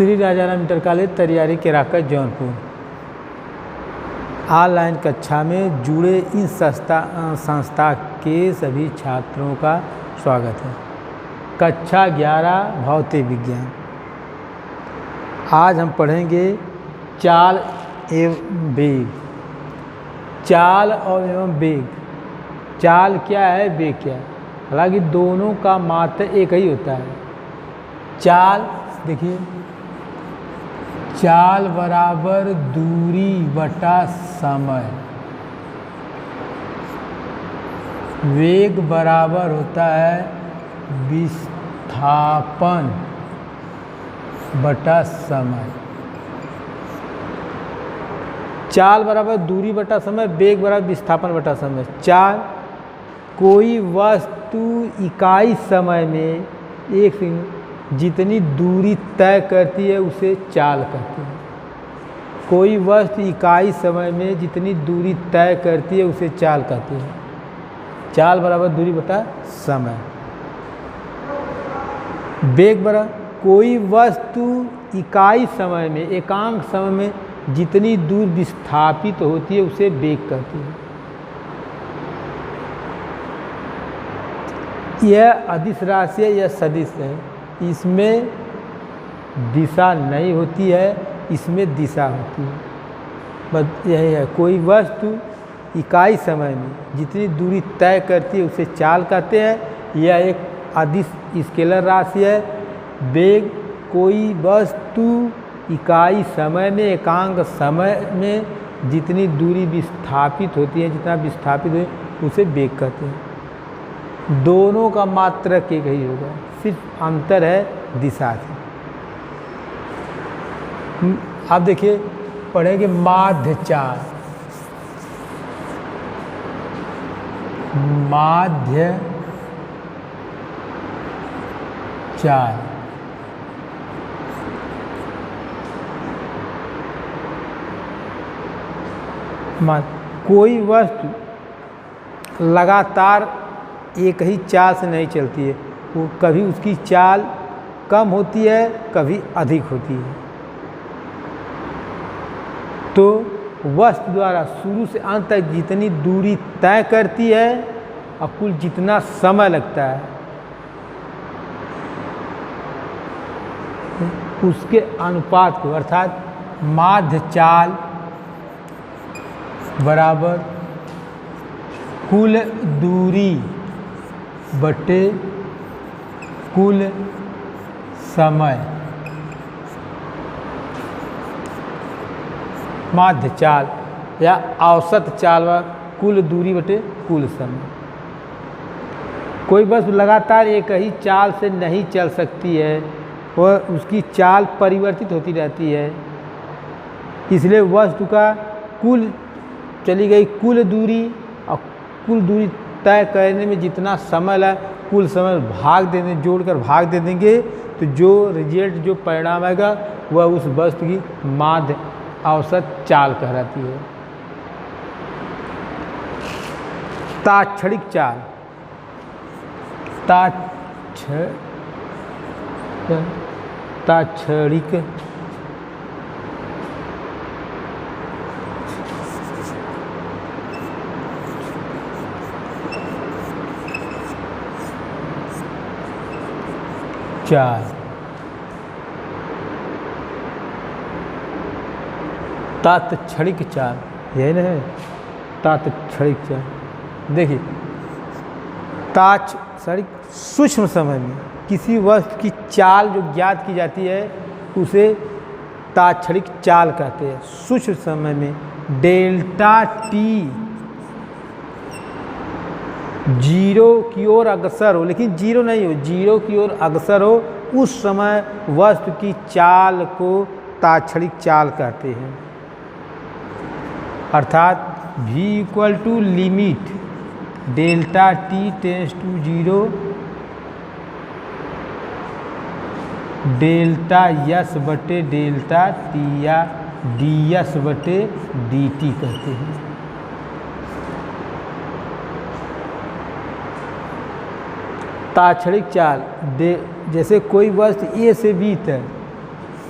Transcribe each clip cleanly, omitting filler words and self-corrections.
Shri Rajaram inter college Tariyari Kerakat Jaunpur. Online कक्षा में जुड़े इन संस्था के सभी छात्रों का स्वागत है। कक्षा 11 भौतिक विज्ञान। आज हम पढ़ेंगे चाल एवं वेग। चाल और एवं वेग। चाल क्या है, वेग क्या है? हालांकि दोनों का मात्र एक ही होता है। चाल देखिए, चाल बराबर दूरी बटा समय। वेग बराबर होता है विस्थापन बटा समय। चाल बराबर दूरी बटा समय, वेग बराबर विस्थापन बटा समय। चाल, कोई वस्तु इकाई समय में एक जितनी दूरी तय करती है उसे चाल कहते हैं। कोई वस्तु इकाई समय में जितनी दूरी तय करती है उसे चाल कहते हैं। चाल बराबर दूरी बटा समय। वेग बराबर कोई वस्तु इकाई समय में, एकांक समय में जितनी दूर विस्थापित होती है उसे वेग कहते हैं। यह अदिश राशि है, यह सदिश है। इसमें दिशा नहीं होती है, इसमें दिशा होती है। बस यही है। कोई वस्तु इकाई समय में जितनी दूरी तय करती है उसे चाल कहते हैं। यह एक अदिश स्केलर राशि है। वेग, कोई वस्तु इकाई समय में, एकांक समय में जितनी दूरी विस्थापित होती है, जितना विस्थापित है उसे वेग कहते हैं। दोनों का मात्रक एक ही होगा, सिर्फ अंतर है दिशा से। आप देखिए, पढ़ेंगे माध्य चाल। माध्य चाल। कोई वस्तु लगातार एक ही चाल से नहीं चलती है। वो कभी उसकी चाल कम होती है, कभी अधिक होती है। तो वस्तु द्वारा शुरू से अंत तक जितनी दूरी तय करती है और कुल जितना समय लगता है उसके अनुपात को, अर्थात माध्य चाल बराबर कुल दूरी बटे कुल समय। माध्य चाल या औसत चाल व कुल दूरी बटे कुल समय। कोई वस्तु लगातार एक ही चाल से नहीं चल सकती है, वह उसकी चाल परिवर्तित होती रहती है। इसलिए वस्तु का कुल चली गई कुल दूरी, और कुल दूरी तय करने में जितना समय लगा कुल समय भाग दे देंगे, जोड़कर भाग दे देंगे, तो जो रिजल्ट, जो परिणाम आएगा वह उस वस्तु की माध्य औसत चाल कहलाती है। ताक्षणिक चाल। ताक्षणिक चाल। तात्क्षणिक चाल, यही ना है तात्क्षणिक चाल। देखिए, तात्क्षणिक सूक्ष्म समय में किसी वस्तु की चाल जो ज्ञात की जाती है उसे तात्क्षणिक चाल कहते हैं। सूक्ष्म समय में डेल्टा टी जीरो की ओर अग्रसर हो, लेकिन जीरो नहीं हो, जीरो की ओर अग्रसर हो, उस समय वस्तु की चाल को तात्क्षणिक चाल कहते हैं। अर्थात v equal to limit delta T tends to zero, delta S बटे डेल्टा टी या डी एस बटे डी टी कहते हैं। ताक्षणिक चाल, जैसे कोई वस्तु ए से बी तक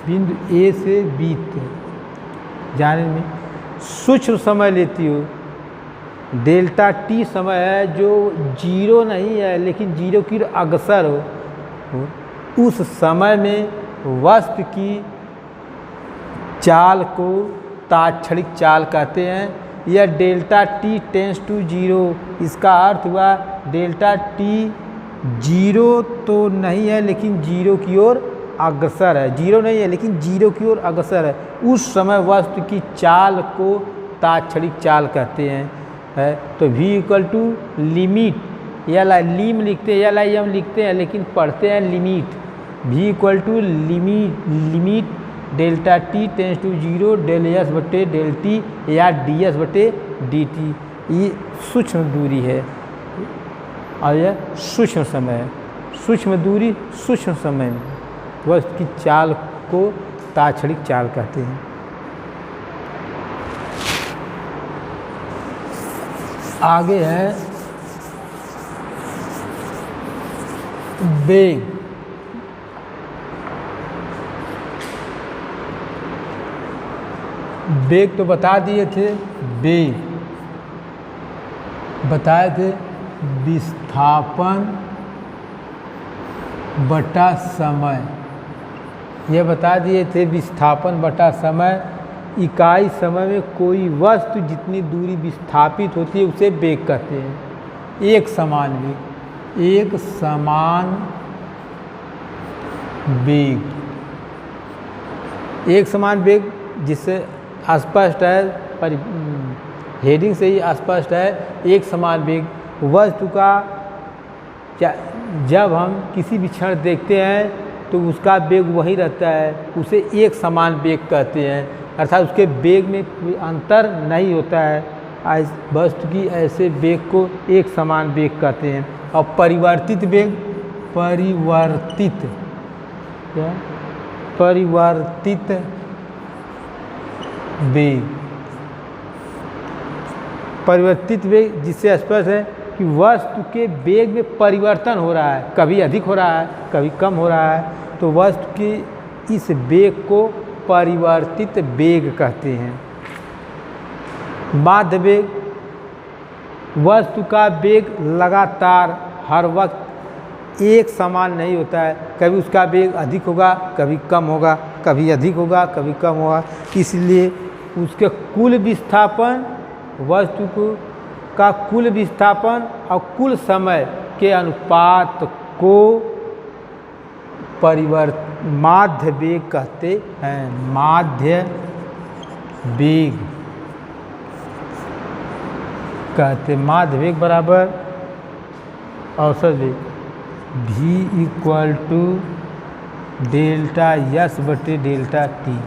बिंदु ए से बी जाने में सूक्ष्म समय लेती हो। डेल्टा टी समय है जो जीरो नहीं है लेकिन जीरो की ओर अग्रसर हो। उस समय में वस्तु की चाल को तात्क्षणिक चाल कहते हैं। यह delta T tends to zero, इसका अर्थ हुआ डेल्टा टी जीरो तो नहीं है लेकिन जीरो की ओर अग्रसर है। जीरो नहीं है लेकिन जीरो की ओर अग्रसर है। उस समय वस्तु की चाल को तात्क्षणिक चाल कहते हैं। है तो v इक्वल टू लिमिट, या लीम लिखते हैं या LIM लिखते हैं लेकिन पढ़ते हैं limit. v equal to limit delta T tends to zero del S बटे डेल टी या डी एस बटे डी टी। ये सूक्ष्म दूरी है और यह सूक्ष्म समय है। सूक्ष्म दूरी सूक्ष्म समय में वस्तु की चाल को तात्क्षणिक चाल कहते हैं। आगे है वेग। वेग तो बता दिए थे, वेग बताए थे विस्थापन बटा समय। यह बता दिए थे विस्थापन बटा समय। इकाई समय में कोई वस्तु जितनी दूरी विस्थापित होती है उसे वेग कहते हैं। एक समान वेग, एक समान वेग, एक समान वेग जिससे स्पष्ट है, पर हेडिंग से ही स्पष्ट है। एक समान वेग वस्तु का जब हम किसी भी क्षण देखते हैं तो उसका वेग वही रहता है, उसे एक समान वेग कहते हैं। अर्थात उसके वेग में कोई अंतर नहीं होता है। वस्तु की ऐसे वेग को एक समान वेग कहते हैं। और परिवर्तित वेग, परिवर्तित वेग, परिवर्तित वेग जिससे स्पष्ट है कि वस्तु के वेग में परिवर्तन हो रहा है, कभी अधिक हो रहा है कभी कम हो रहा है, तो वस्तु के इस वेग को परिवर्तित वेग कहते हैं। माध्य वेग, वस्तु का वेग लगातार हर वक्त एक समान नहीं होता है। कभी उसका वेग अधिक होगा कभी कम होगा, कभी अधिक होगा कभी कम होगा। इसलिए उसके कुल विस्थापन, वस्तु का कुल विस्थापन और कुल समय के अनुपात को माध्य वेग कहते हैं। माध्य वेग कहते, माध्य वेग बराबर औसत वेग v equal to delta S बटे डेल्टा टी।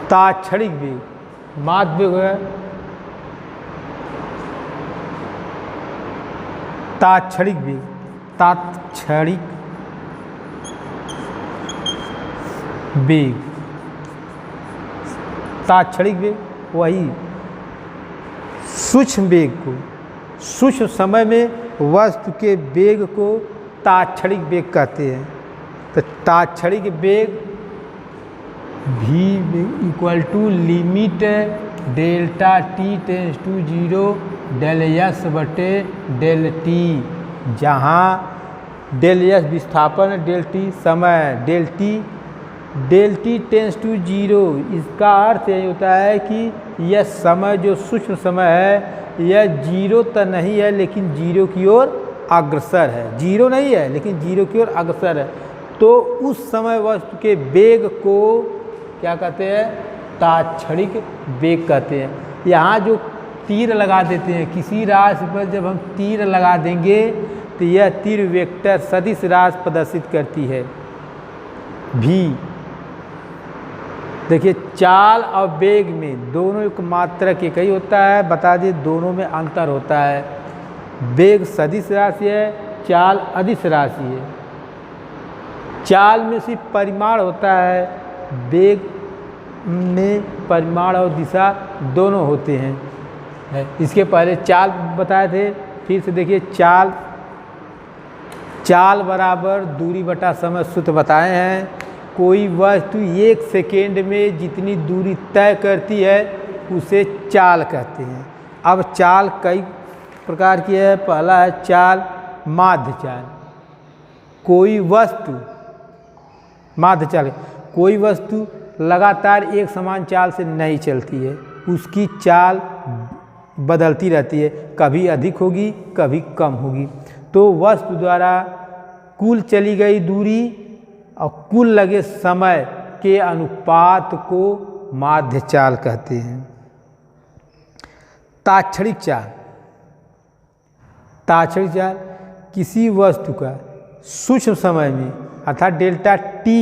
तात्क्षणिक वेग, माध्य वेग है तात्क्षणिक वेग, तात्क्षणिक वेग, तात्क्षणिक वेग वही सूक्ष्म वेग को, सूक्ष्म समय में वस्तु के वेग को तात्क्षणिक वेग कहते हैं। तो तात्क्षणिक वेग v equal to limit delta T tends to zero del S बटे डेल टी, जहाँ डेल एस विस्थापन, डेल टी समय, del T tends to zero. इसका अर्थ यही होता है कि यह समय जो सूक्ष्म समय है यह जीरो तो नहीं है लेकिन जीरो की ओर अग्रसर है। जीरो नहीं है लेकिन जीरो की ओर अग्रसर है। तो उस समय वस्तु के वेग को क्या कहते हैं? तात्क्षणिक वेग कहते हैं। यहाँ जो तीर लगा देते हैं किसी राशि पर, जब हम तीर लगा देंगे तो यह तीर वेक्टर सदिश राशि प्रदर्शित करती है भी। देखिए चाल और वेग में दोनों एक मात्रक एक ही होता है, बता दें दोनों में अंतर होता है। वेग सदिश राशि है, चाल अदिश राशि है। चाल में सिर्फ परिमाण होता है, वेग में परिमाण और दिशा दोनों होते हैं। इसके पहले चाल बताए थे, फिर से देखिए चाल चाल बराबर दूरी बटा समय सूत्र बताए हैं। कोई वस्तु 1 सेकेंड में जितनी दूरी तय करती है उसे चाल कहते हैं। अब चाल कई प्रकार की है। पहला है चाल माध्य चाल। कोई वस्तु माध्य चाल, कोई वस्तु लगातार एक समान चाल से नहीं चलती है, उसकी चाल बदलती रहती है, कभी अधिक होगी कभी कम होगी। तो वस्तु द्वारा कुल चली गई दूरी और कुल लगे समय के अनुपात को माध्य चाल कहते हैं। ताक्षणिक चाल, ताक्षणिक चाल किसी वस्तु का सूक्ष्म समय में अर्थात डेल्टा टी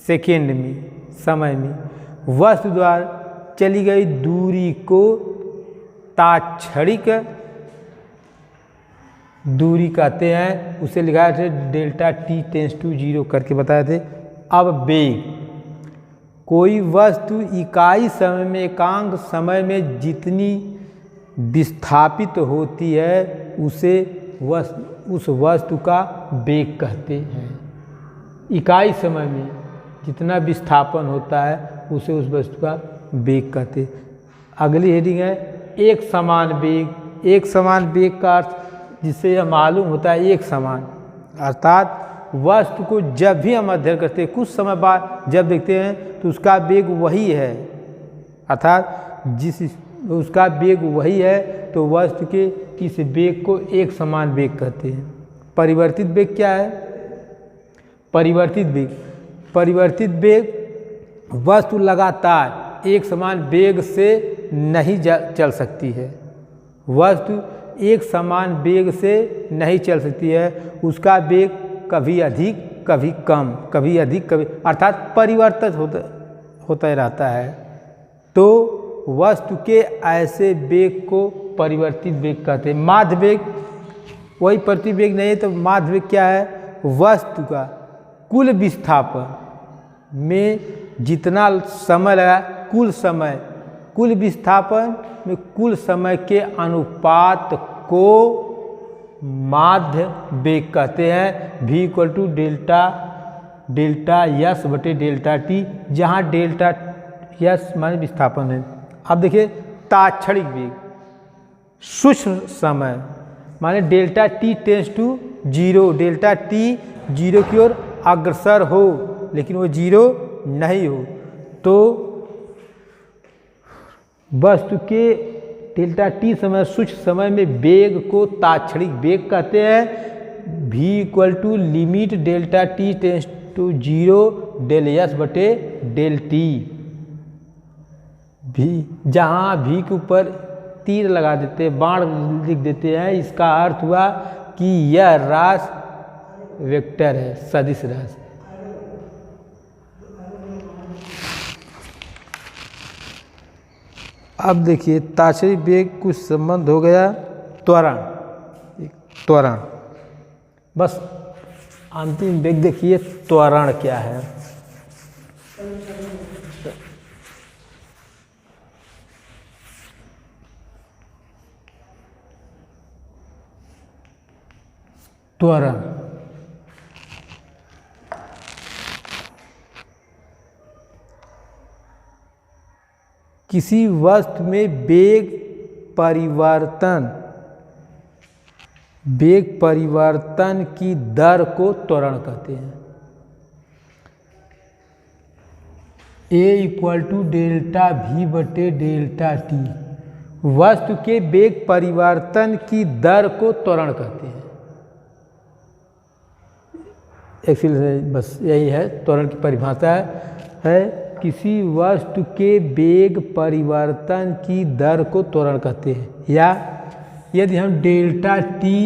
सेकेंड में समय में वस्तु द्वारा चली गई दूरी को ताक्षणिक दूरी कहते हैं। उसे लिखा थे डेल्टा टी टेंस टू 0 करके बताए थे। अब वेग, कोई वस्तु इकाई समय में एकांक समय में जितनी विस्थापित होती है उसे उस वस्तु का वेग कहते हैं। इकाई समय में जितना विस्थापन होता है उसे उस वस्तु का वेग कहते हैं। अगली हेडिंग है एक समान वेग। एक समान वेग का अर्थ जिससे यह मालूम होता है एक समान, अर्थात वस्तु को जब भी हम अध्ययन करते हैं कुछ समय बाद जब देखते हैं तो उसका वेग वही है, अर्थात जिस उसका वेग वही है तो वस्तु के इस वेग को एक समान वेग कहते हैं। परिवर्तित वेग क्या है? परिवर्तित वेग, परिवर्तित वेग वस्तु लगातार एक समान वेग से नहीं चल सकती है। वस्तु एक समान वेग से नहीं चल सकती है, उसका वेग कभी अधिक कभी कम, कभी अधिक कभी, अर्थात परिवर्तित होता रहता है। तो वस्तु के ऐसे वेग को परिवर्तित वेग कहते हैं। माध्य वेग वही प्रति वेग नहीं है तो माध्य वेग क्या है? वस्तु का कुल विस्थापन में जितना समय लगा कुल विस्थापन में कुल समय के अनुपात को माध्य वेग कहते हैं। v equal to delta S बटे डेल्टा टी, जहाँ डेल्टा यस माने विस्थापन है। अब देखिए ताक्षणिक वेग, सूक्ष्म समय माने delta T tends to 0, delta T 0 की ओर अग्रसर हो लेकिन वो 0 नहीं हो तो वस्तु के डेल्टा टी समय सूक्ष्म समय में वेग को ताक्षणिक वेग कहते हैं। v equal to limit delta T tends to 0 del S बटे डेल टी। भी जहाँ v के ऊपर तीर लगा देते हैं, बाण लिख देते हैं, इसका अर्थ हुआ कि यह राशि वेक्टर है, सदिश राशि। अब देखिए ताक्षणिक वेग कुछ संबंध हो गया त्वरण, त्वरण। बस अंतिम वेग देखिए त्वरण क्या है। त्वरण किसी वस्तु में वेग परिवर्तन की दर को त्वरण कहते हैं। a equal to delta v बटे डेल्टा टी, वस्तु के वेग परिवर्तन की दर को त्वरण कहते हैं। एक्चुअली बस यही है त्वरण की परिभाषा है किसी वस्तु के वेग परिवर्तन की दर को त्वरण कहते हैं। या यदि हम delta T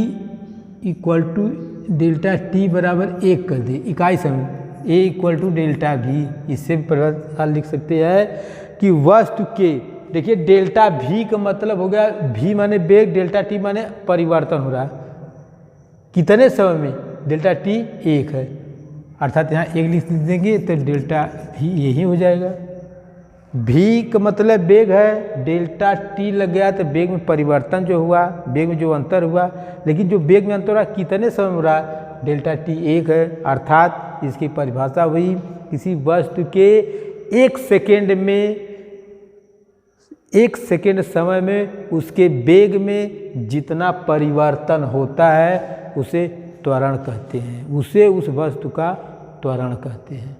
equal to delta T बराबर 1 कर दें इकाई समय, a equal to delta v, इससे भी परिभाषा लिख सकते हैं कि वस्तु के, देखिए डेल्टा v का मतलब हो गया, v माने वेग, डेल्टा t माने परिवर्तन हो रहा है कितने समय में, डेल्टा टी 1 है, अर्थात यहाँ 1 लिख देंगे तो डेल्टा भी यही हो जाएगा। भी का मतलब वेग है, डेल्टा टी लग गया तो वेग में परिवर्तन जो हुआ, वेग में जो अंतर हुआ, लेकिन जो वेग में अंतर हुआ कितने समय में हो रहा है, डेल्टा टी 1 है। अर्थात इसकी परिभाषा हुई किसी वस्तु के 1 सेकेंड समय में उसके वेग में जितना परिवर्तन होता है उसे त्वरण कहते हैं, उसे उस वस्तु का त्वरण कहते हैं।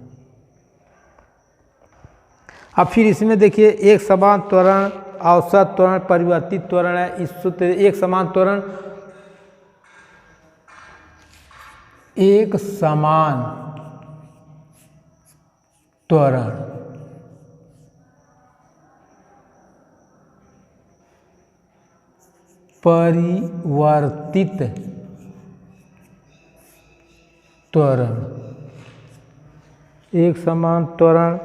अब फिर इसमें देखिए एक समान त्वरण, औसत त्वरण, परिवर्तित त्वरण है। इस सूत्र एक समान त्वरण, एक समान त्वरण परिवर्तित त्वरण, एक समान त्वरण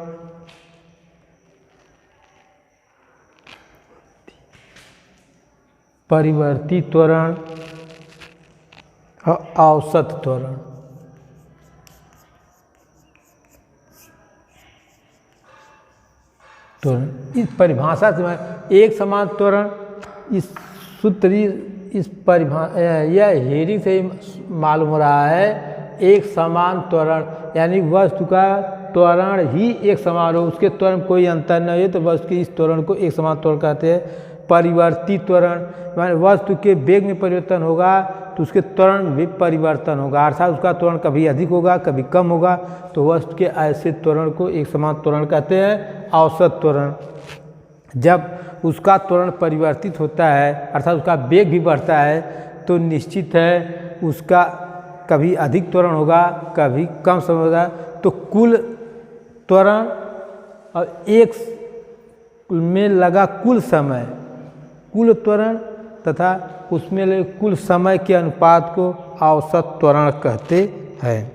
परिवर्तित त्वरण और औसत त्वरण। इस परिभाषा से एक समान त्वरण, इस सूत्र इस यह हेरी से मालूम हो रहा है। एक समान त्वरण यानी वस्तु का त्वरण ही एक समान हो, उसके त्वरण में कोई अंतर नहीं है तो वस्तु के इस त्वरण को एक समान त्वरण कहते हैं। परिवर्तित त्वरण माने वस्तु के वेग में परिवर्तन होगा तो उसके त्वरण में भी परिवर्तन होगा, अर्थात उसका त्वरण कभी अधिक होगा कभी कम होगा, तो वस्तु के ऐसे त्वरण को एक समान त्वरण कहते हैं। औसत त्वरण, जब उसका त्वरण परिवर्तित होता है अर्थात उसका वेग भी बढ़ता है तो निश्चित है उसका कभी अधिक त्वरण होगा कभी कम समय होगा, तो कुल त्वरण और एक में लगा कुल समय, कुल त्वरण तथा उसमें लगे कुल समय के अनुपात को औसत त्वरण कहते हैं।